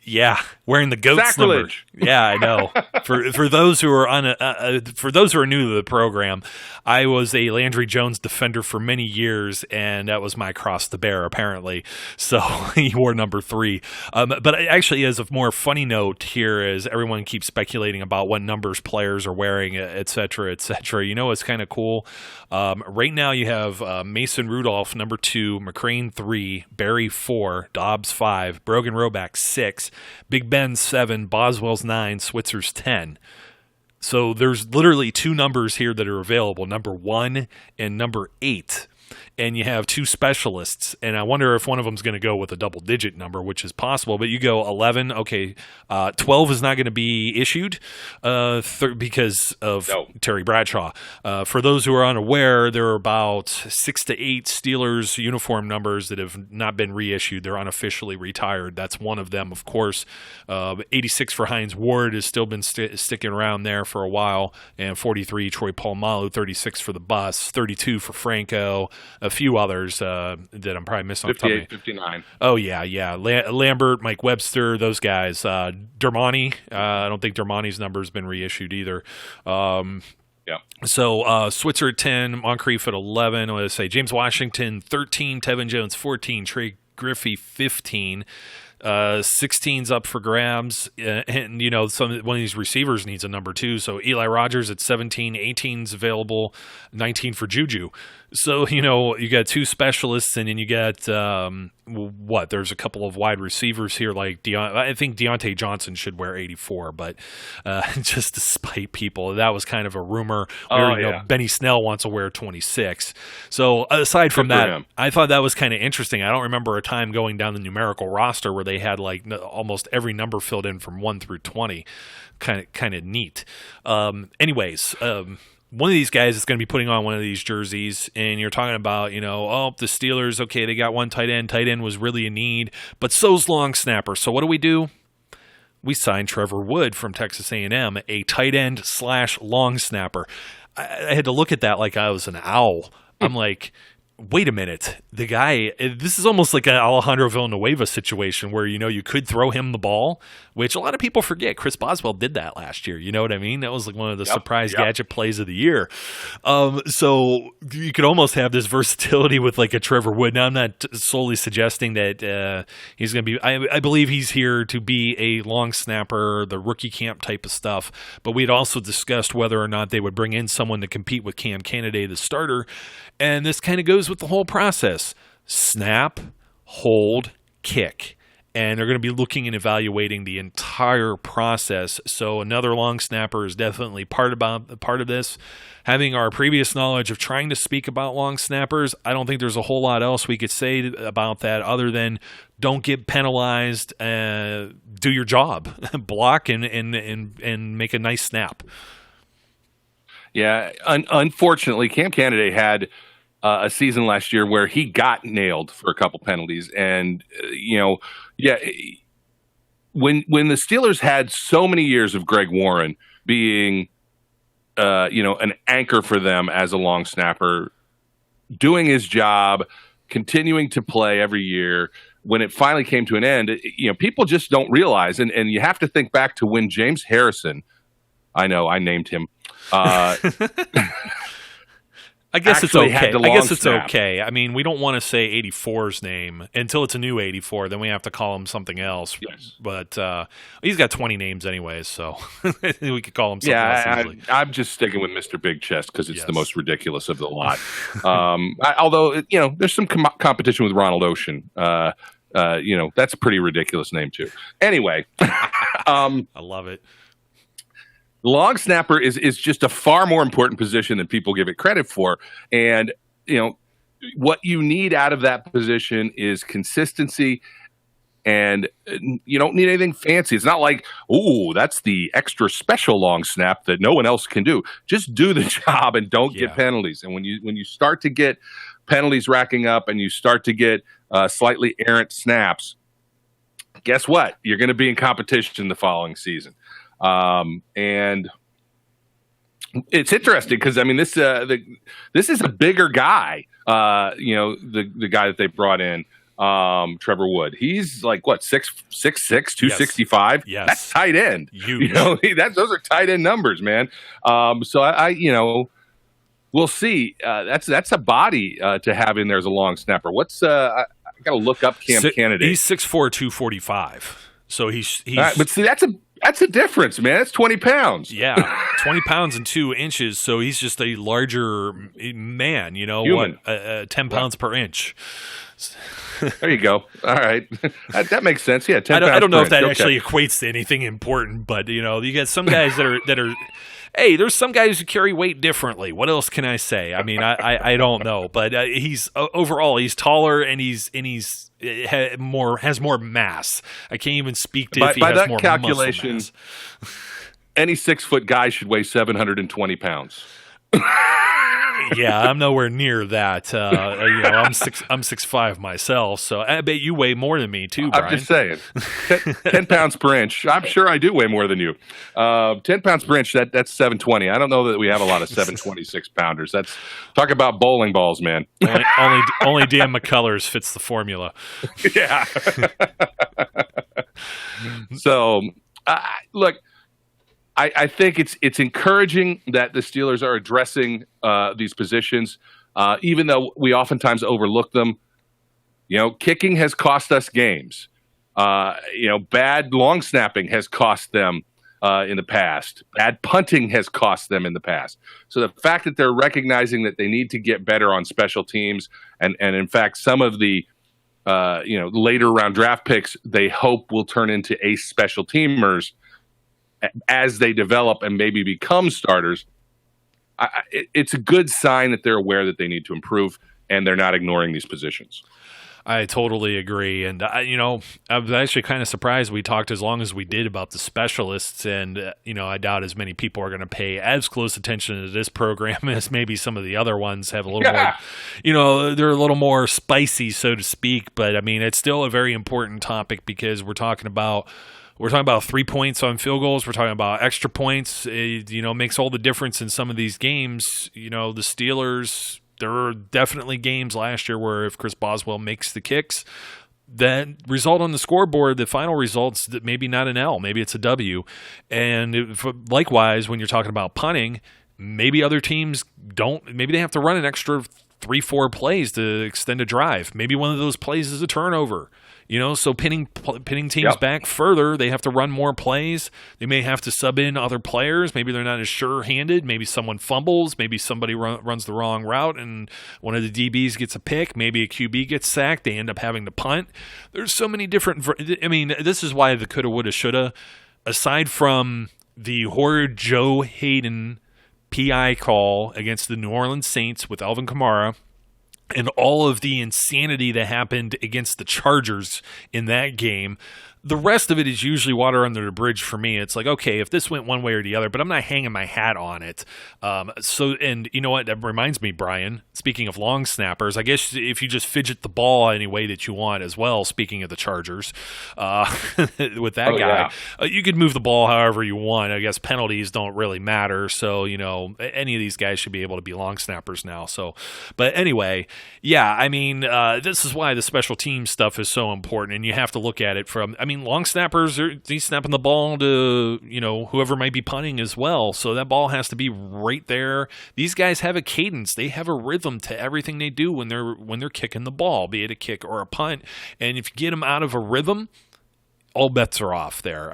Yeah, wearing the goats Sacrilege. number. Yeah, I know. For those who are for those who are new to the program, I was a Landry Jones defender for many years, and that was my cross to bear, apparently. So he wore number 3. But actually, as a more funny note here, as everyone keeps speculating about what numbers players are wearing, et cetera, et cetera. What's kind of cool? Right now, you have Mason Rudolph, number 2, McCrane 3, Berry 4, Dobbs 5, Brogan Roback 6, Big Ben 7, Boswells 9, Switzer's 10. So there's literally 2 numbers here that are available, number 1 and number 8. And you have 2 specialists, and I wonder if one of them is going to go with a double-digit number, which is possible. But you go 11, okay, 12 is not going to be issued because of Terry Bradshaw. For those who are unaware, there are about 6 to 8 Steelers uniform numbers that have not been reissued. They're unofficially retired. That's one of them, of course. 86 for Hines Ward has still been sticking around there for a while, and 43, Troy Polamalu, 36 for the Bus, 32 for Franco, a few others that I'm probably missing. 58, 59. Oh, yeah. Lambert, Mike Webster, those guys. Dermani, I don't think Dermani's number has been reissued either. Yeah. So Switzer at 10, Moncrief at 11. I want to say James Washington 13, Tevin Jones 14, Trey Griffey 15. 16's up for grabs, and one of these receivers needs a number 2. So Eli Rogers at 17, 18's available, 19 for Juju. So you got 2 specialists, and then you got there's a couple of wide receivers here, like I think Deontay Johnson should wear 84, but just to spite people, that was kind of a rumor. Benny Snell wants to wear 26. So aside from that, I thought that was kind of interesting. I don't remember a time going down the numerical roster where they had like almost every number filled in from 1 through 20. Kind of neat. Anyways. One of these guys is going to be putting on one of these jerseys, and you're talking about, the Steelers, okay, they got one tight end. Tight end was really a need, but so's long snapper. So what do? We signed Trevor Wood from Texas A&M, a tight end / long snapper. I had to look at that like I was an owl. I'm like, wait a minute, the guy, this is almost like an Alejandro Villanueva situation where, you could throw him the ball, which a lot of people forget. Chris Boswell did that last year. You know what I mean? That was like one of the surprise gadget plays of the year. So you could almost have this versatility with like a Trevor Wood. Now, I'm not solely suggesting that he's going to be, I believe he's here to be a long snapper, the rookie camp type of stuff. But we had also discussed whether or not they would bring in someone to compete with Cam Kennedy, the starter. And this kind of goes with the whole process. Snap, hold, kick. and they're going to be looking and evaluating the entire process. So another long snapper is definitely part of this. Having our previous knowledge of trying to speak about long snappers, I don't think there's a whole lot else we could say about that other than don't get penalized, do your job, block and make a nice snap. Yeah, unfortunately, Cam Canaday had a season last year where he got nailed for a couple penalties, and when the Steelers had so many years of Greg Warren being an anchor for them as a long snapper, doing his job, continuing to play every year, when it finally came to an end, people just don't realize, and you have to think back to when James Harrison, I know I named him, I guess it's okay. Snap. Okay. I mean, we don't want to say 84's name until it's a new 84. Then we have to call him something else. Yes. But he's got 20 names anyways, so we could call him something else easily. I'm just sticking with Mr. Big Chest because it's the most ridiculous of the lot. Although, there's some competition with Ronald Ocean. That's a pretty ridiculous name too. Anyway. I love it. Long snapper is just a far more important position than people give it credit for. And, what you need out of that position is consistency, and you don't need anything fancy. It's not like, oh, that's the extra special long snap that no one else can do. Just do the job and don't get penalties. And when you start to get penalties racking up and you start to get slightly errant snaps, guess what? You're going to be in competition the following season. And it's interesting because this is a bigger guy. The guy that they brought in, Trevor Wood. He's like what 6'6", 265. Yes. That's tight end. Huge. Those are tight end numbers, man. So I we'll see. That's a body to have in there as a long snapper. What's I got to look up Cam Canaday. He's 6'4", 245. So he's right, but see that's a difference, man. That's 20 pounds. Yeah, 20 pounds and 2 inches. So he's just a larger man, Human. 10 pounds per inch. There you go. All right. That makes sense. Yeah, 10 pounds I don't know per if that inch. actually equates to anything important, but, you got some guys that are hey, there's some guys who carry weight differently. What else can I say? I mean, I don't know, but overall he's taller and has more mass. I can't even speak to if he has more muscle mass. By that calculation, any 6-foot guy should weigh 720 pounds. Yeah, I'm nowhere near that. I'm 6'5" myself, so I bet you weigh more than me too, Brian. I'm just saying, 10 pounds per inch. I'm sure I do weigh more than you. 10 pounds per inch. That's 720. I don't know that we have a lot of 726 pounders. That's talk about bowling balls, man. Only Dan McCullers fits the formula. Yeah. So, look. I think it's encouraging that the Steelers are addressing these positions, even though we oftentimes overlook them. Kicking has cost us games. Bad long snapping has cost them in the past. Bad punting has cost them in the past. So the fact that they're recognizing that they need to get better on special teams, and in fact, some of the later round draft picks they hope will turn into ace special teamers as they develop and maybe become starters, it's a good sign that they're aware that they need to improve and they're not ignoring these positions. I totally agree. And, I was actually kind of surprised we talked as long as we did about the specialists. And, I doubt as many people are going to pay as close attention to this program as maybe some of the other ones have a little more, they're a little more spicy, so to speak. But, it's still a very important topic because we're talking about 3 points on field goals. We're talking about extra points. It, makes all the difference in some of these games. The Steelers, there were definitely games last year where if Chris Boswell makes the kicks, that result on the scoreboard, the final results, that maybe not an L, maybe it's a W. And likewise, when you're talking about punting, maybe other teams maybe they have to run an extra 3-4 plays to extend a drive. Maybe one of those plays is a turnover. So pinning teams back further, they have to run more plays. They may have to sub in other players. Maybe they're not as sure-handed. Maybe someone fumbles. Maybe somebody runs the wrong route and one of the DBs gets a pick. Maybe a QB gets sacked. They end up having to punt. There's so many different this is why the coulda, woulda, shoulda, aside from the horrid Joe Hayden PI call against the New Orleans Saints with Alvin Kamara, and all of the insanity that happened against the Chargers in that game, the rest of it is usually water under the bridge for me. It's like, okay, if this went one way or the other, but I'm not hanging my hat on it. And you know what? That reminds me, Brian, speaking of long snappers, I guess if you just fidget the ball any way that you want as well, speaking of the Chargers, with that guy, you could move the ball however you want. I guess penalties don't really matter. So, any of these guys should be able to be long snappers now. So, but anyway, yeah, this is why the special team stuff is so important. And you have to look at it from, long snappers, he's snapping the ball to, whoever might be punting as well. So that ball has to be right there. These guys have a cadence. They have a rhythm to everything they do when they're kicking the ball, be it a kick or a punt. And if you get them out of a rhythm, all bets are off there.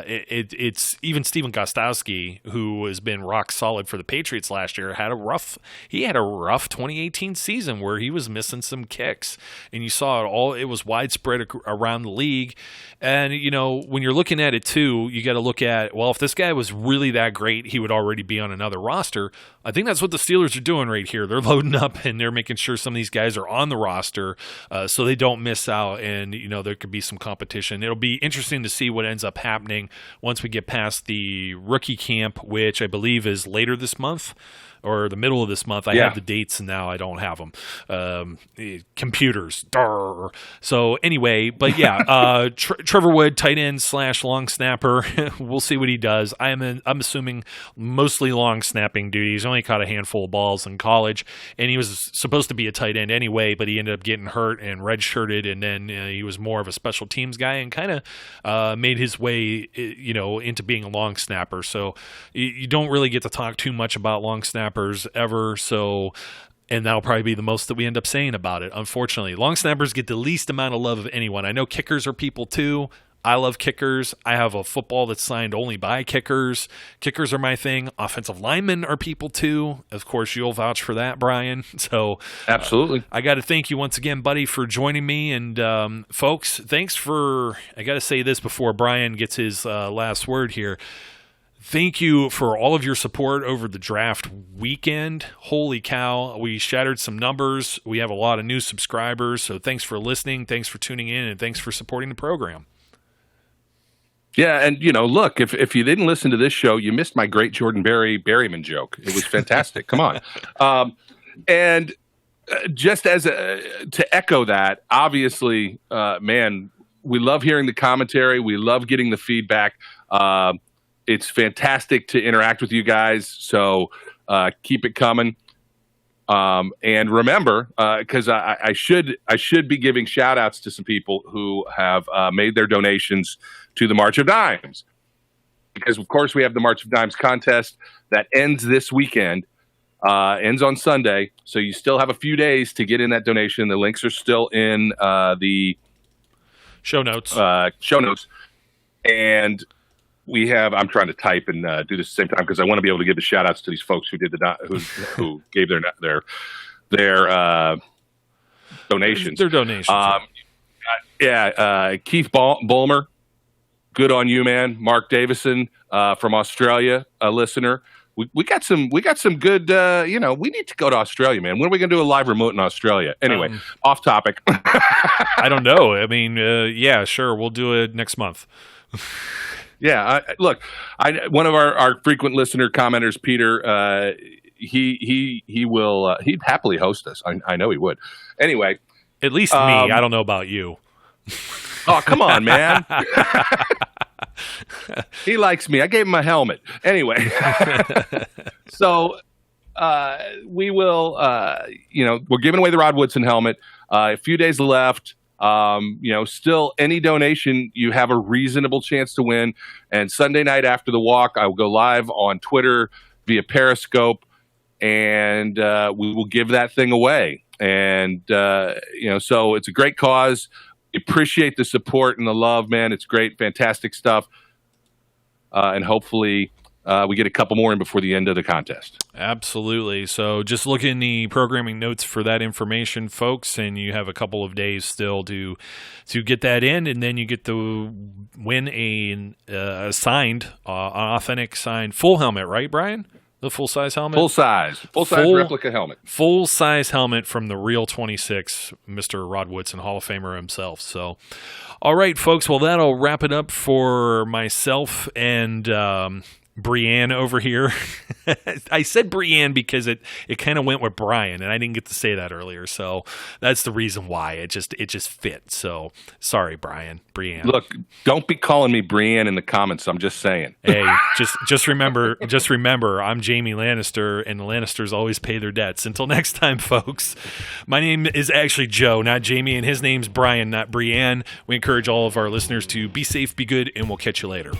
It's even Steven Gostkowski, who has been rock solid for the Patriots last year, had a rough 2018 season where he was missing some kicks, and you saw it was widespread around the league. And when you're looking at it too, you got to look at, well, if this guy was really that great, he would already be on another roster. I think that's what the Steelers are doing right here. They're loading up and they're making sure some of these guys are on the roster, so they don't miss out, and there could be some competition. It'll be interesting to see what ends up happening once we get past the rookie camp, which I believe is later this month or the middle of this month. I have the dates and now I don't have them. Computers. Durr. So anyway, but yeah, Trevor Wood, tight end / long snapper. We'll see what he does. I'm assuming mostly long snapping duty. He's only caught a handful of balls in college, and he was supposed to be a tight end anyway, but he ended up getting hurt and redshirted, and then he was more of a special teams guy and kind of made his way, into being a long snapper. So you don't really get to talk too much about long snappers ever, and that'll probably be the most that we end up saying about it. Unfortunately, long snappers get the least amount of love of anyone. I know kickers are people too. I love kickers. I have a football that's signed only by kickers. Kickers are my thing. Offensive linemen are people too. Of course, you'll vouch for that, Brian. So absolutely. I got to thank you once again, buddy, for joining me. And folks, thanks for, I got to say this before Brian gets his last word here. Thank you for all of your support over the draft weekend. Holy cow, we shattered some numbers. We have a lot of new subscribers, so thanks for listening, thanks for tuning in, and thanks for supporting the program. Yeah, and look, if you didn't listen to this show, you missed my great Jordan Berryman joke. It was fantastic. Come on. And just to echo that, obviously, man, we love hearing the commentary. We love getting the feedback. It's fantastic to interact with you guys, so keep it coming. And remember, because I should be giving shout outs to some people who have made their donations to the March of Dimes, because of course we have the March of Dimes contest that ends this weekend, ends on Sunday. So you still have a few days to get in that donation. The links are still in the show notes. And we have, I'm trying to type and do this at the same time because I want to be able to give the shout outs to these folks who did who gave their donations. Their donations. Keith Bulmer, good on you, man. Mark Davison from Australia, a listener. We got some good. We need to go to Australia, man. When are we going to do a live remote in Australia? Anyway, off topic. I don't know. I mean, yeah, sure, we'll do it next month. Yeah, look, one of our frequent listener commenters, Peter, he will he'd happily host us. I know he would. Anyway, at least me. I don't know about you. Oh, come on, man. He likes me. I gave him a helmet. Anyway, so we will. We're giving away the Rod Woodson helmet. A few days left. Still any donation, you have a reasonable chance to win. And Sunday night after the walk, I will go live on Twitter via Periscope and we will give that thing away. And, so it's a great cause. Appreciate the support and the love, man. It's great, fantastic stuff. And hopefully we get a couple more in before the end of the contest. Absolutely. So just look in the programming notes for that information, folks, and you have a couple of days still to get that in, and then you get to win a signed, authentic signed full helmet, right, Brian? The full-size helmet? Full-size replica helmet. Full-size helmet from the real 26, Mr. Rod Woodson, Hall of Famer himself. So, all right, folks, well, that'll wrap it up for myself and Brianne over here. I said Brianne because it kind of went with Brian, and I didn't get to say that earlier, so that's the reason why. It just fit. So sorry, Brianne. Look, don't be calling me Brianne in the comments. I'm just saying. Hey, just remember, I'm Jamie Lannister, and the Lannisters always pay their debts. Until next time, folks. My name is actually Joe, not Jamie, and his name's Brian, not Brianne. We encourage all of our listeners to be safe, be good, and we'll catch you later.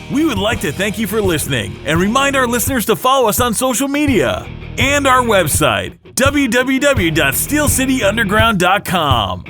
We would like to thank you for listening and remind our listeners to follow us on social media and our website, www.steelcityunderground.com.